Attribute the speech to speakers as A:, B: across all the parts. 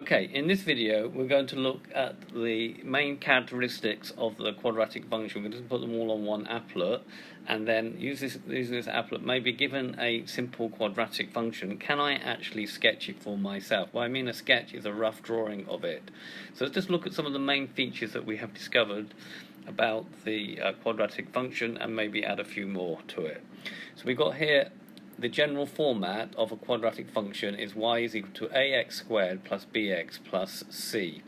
A: Okay, in this video we're going to look at the main characteristics of the quadratic function. We're going to put them all on one applet and then using this applet, maybe given a simple quadratic function, can I actually sketch it for myself? What I mean a sketch is a rough drawing of it. So let's just look at some of the main features that we have discovered about the quadratic function and maybe add a few more to it. So we've got here the general format of a quadratic function is y is equal to ax squared plus bx plus c.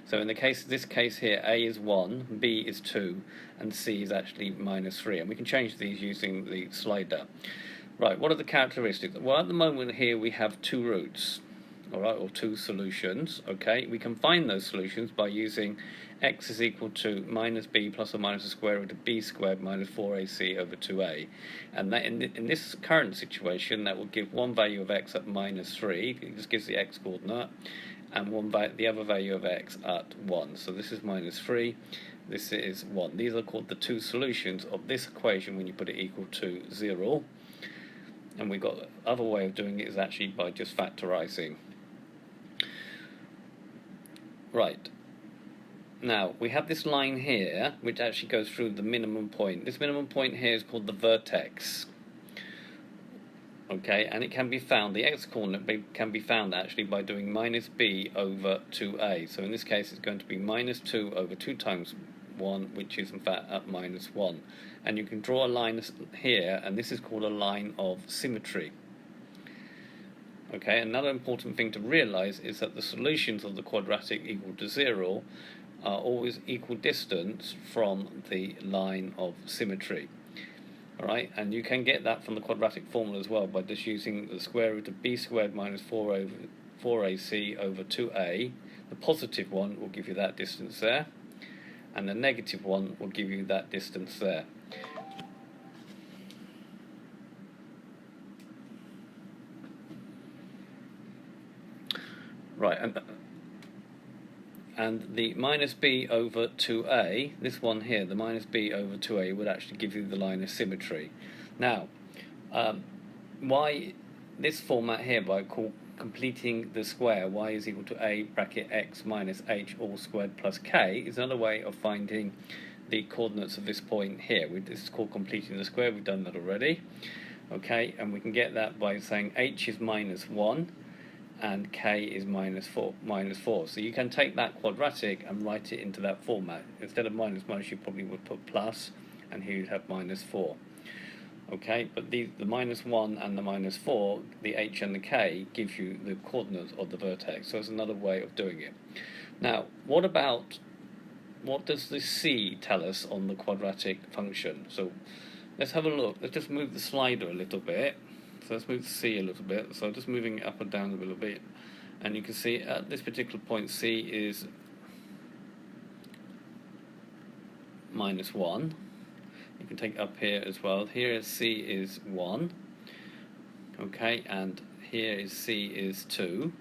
A: So in this case here, a is 1, b is 2, and c is actually minus 3. And we can change these using the slider. Right, what are the characteristics? Well, at the moment here we have two roots, all right, or two solutions. Okay, we can find those solutions by using x is equal to minus b plus or minus the square root of b squared minus 4ac over 2a, and that in this current situation that will give one value of x at minus 3. It just gives the x coordinate, and the other value of x at 1. So this is minus 3, this is 1. These are called the two solutions of this equation when you put it equal to 0. And we've got the other way of doing it is actually by just factorizing. Right. Now, we have this line here, which actually goes through the minimum point. This minimum point here is called the vertex. Okay, and it can be found, the x-coordinate can be found actually by doing minus b over 2a. So in this case, it's going to be minus 2 over 2 times 1, which is in fact at minus 1. And you can draw a line here, and this is called a line of symmetry. Okay, another important thing to realize is that the solutions of the quadratic equal to 0 are always equal distance from the line of symmetry. Alright, and you can get that from the quadratic formula as well by just using the square root of b squared minus 4ac over 2a. The positive one will give you that distance there, and the negative one will give you that distance there. Right, and the minus b over 2a, this one here, the minus b over 2a, would actually give you the line of symmetry. Now, why this format here, by completing the square, y is equal to a bracket x minus h all squared plus k, is another way of finding the coordinates of this point here. This is called completing the square. We've done that already. Okay, and we can get that by saying h is minus 1 and k is minus 4. So you can take that quadratic and write it into that format. Instead of minus, you probably would put plus, and here you'd have minus 4. Okay, but the minus 1 and the minus 4, the h and the k, give you the coordinates of the vertex. So it's another way of doing it. Now, what does the c tell us on the quadratic function? So let's have a look. Let's just move the slider a little bit. So let's move c a little bit. So just moving it up and down a little bit, and you can see at this particular point c is minus 1. You can take it up here as well. Here c is 1. Okay, and here is c is 2.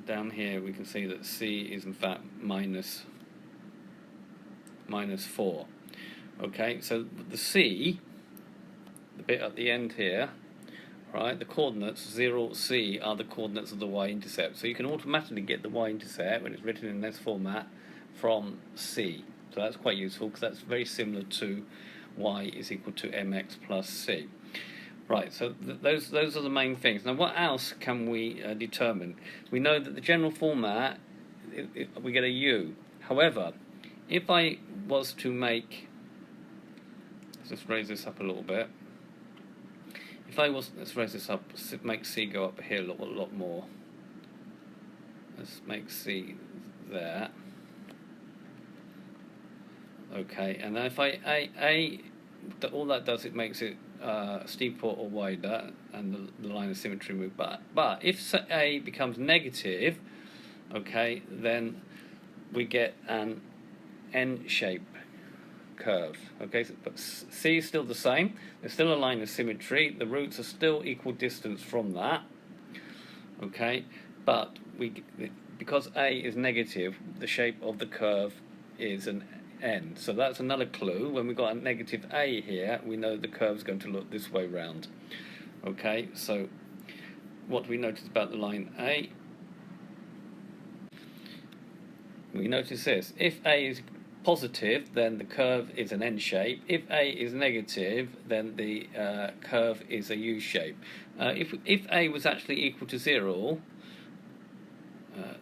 A: Down here we can see that c is in fact minus 4. Okay, so the c, the bit at the end here, right, the coordinates 0, c are the coordinates of the y-intercept. So you can automatically get the y-intercept when it's written in this format from c. So that's quite useful because that's very similar to y is equal to mx plus c. Right, so those are the main things. Now what else can we determine? We know that the general format, we get a u. However, if I was to make, let's just raise this up a little bit. Let's raise this up, make c go up here a lot more. Let's make c there. Okay, and then if all that does, it makes it steeper or wider, and the line of symmetry move. But if a becomes negative, okay, then we get an n-shape curve. Okay, but c is still the same. There's still a line of symmetry. The roots are still equal distance from that. Okay, but because a is negative, the shape of the curve is an n. So that's another clue. When we've got a negative a here, we know the curve's going to look this way round. Okay, so what do we notice about the line A? We notice this: if A is positive, then the curve is an N shape. If A is negative, then the curve is a U shape. If A was actually equal to 0,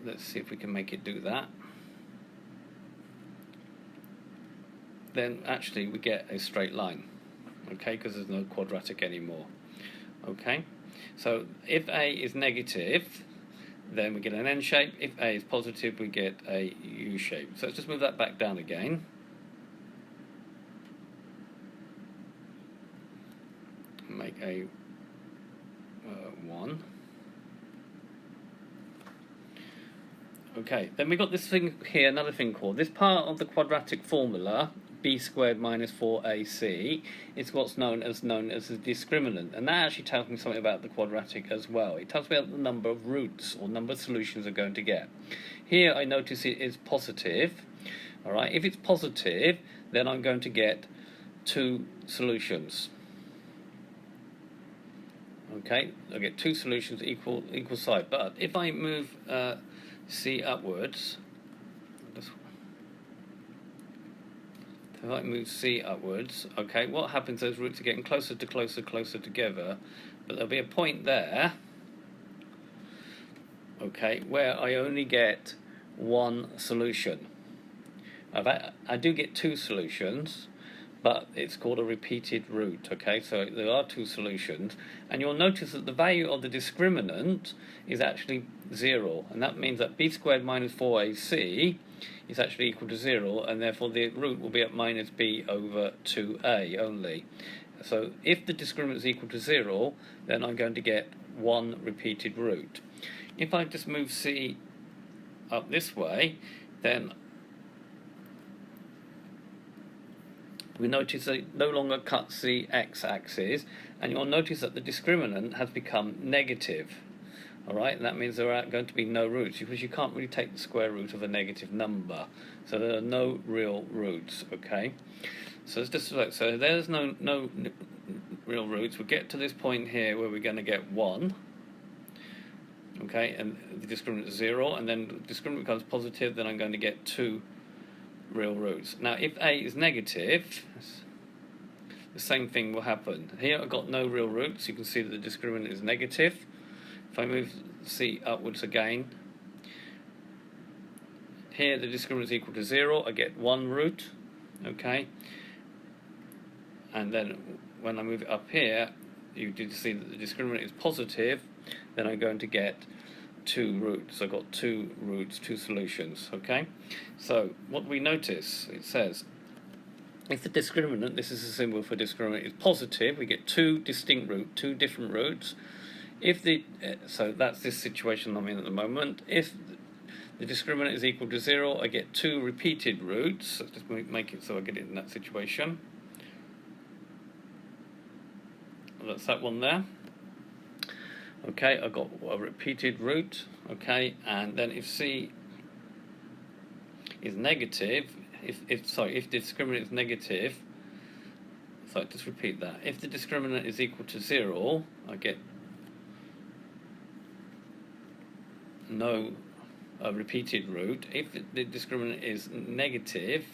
A: let's see if we can make it do that. Then actually we get a straight line, okay, because there's no quadratic anymore. Okay, so if A is negative, then we get an N shape. If A is positive, we get a U shape. So let's just move that back down again. Make a 1. Okay, then we got this thing here, another thing called, this part of the quadratic formula, b squared minus 4ac, is what's known as the discriminant, and that actually tells me something about the quadratic as well. It tells me about the number of roots or number of solutions I'm going to get. Here I notice it is positive. Alright, if it's positive, then I'm going to get 2 solutions. Okay, I get 2 solutions equal side, but if I move C upwards, if I move C upwards, okay, what happens, those roots are getting closer together, but there'll be a point there, okay, where I only get 1 solution. I do get 2 solutions, but it's called a repeated root, okay, so there are 2 solutions, and you'll notice that the value of the discriminant is actually 0, and that means that b squared minus 4ac is actually equal to 0, and therefore the root will be at minus b over 2a only. So if the discriminant is equal to 0, then I'm going to get 1 repeated root. If I just move c up this way, then we notice that it no longer cuts the x-axis, and you'll notice that the discriminant has become negative. Alright, and that means there are going to be no roots, because you can't really take the square root of a negative number. So there are no real roots, okay? So it's just like, so there's no real roots. We'll get to this point here where we're going to get 1. Okay, and the discriminant is 0, and then the discriminant becomes positive, then I'm going to get 2 real roots. Now if A is negative, the same thing will happen. Here I've got no real roots, you can see that the discriminant is negative. If I move C upwards again, here the discriminant is equal to 0, I get 1 root, okay, and then when I move it up here, you did see that the discriminant is positive, then I'm going to get 2 roots. I've got 2 roots, 2 solutions, okay? So what we notice, it says, if the discriminant, this is a symbol for discriminant, is positive, we get 2 distinct roots, 2 different roots. If the so that's this situation I'm in at the moment. If the discriminant is equal to 0, I get 2 repeated roots. Let's just make it so I get it in that situation. That's that one there. Okay, I've got a repeated root, okay, and then if C is negative, if the discriminant is negative, so just repeat that. If the discriminant is equal to 0, I get no repeated root. If the discriminant is negative,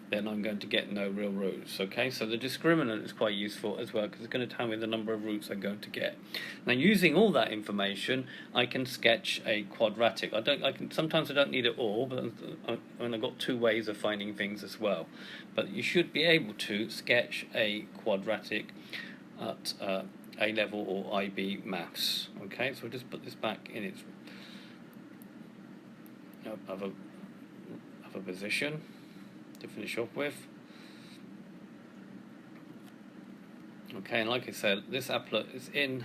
A: then I'm going to get no real roots. Okay, so the discriminant is quite useful as well, because it's going to tell me the number of roots I'm going to get. Now, using all that information, I can sketch a quadratic. Sometimes I don't need it all, but I've got 2 ways of finding things as well. But you should be able to sketch a quadratic at A level or IB maths. Okay, so we'll just put this back in its other position to finish off with. Okay, and like I said, this applet is in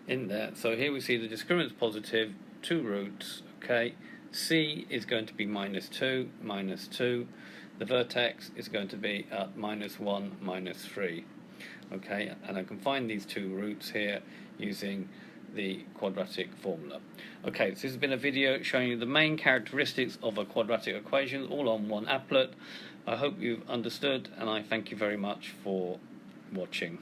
A: there. So here we see the discriminant is positive, 2 roots. Okay, C is going to be minus 2. The vertex is going to be at -1, -3. Okay, and I can find these 2 roots here using the quadratic formula. Okay, so this has been a video showing you the main characteristics of a quadratic equation, all on one applet. I hope you've understood, and I thank you very much for watching.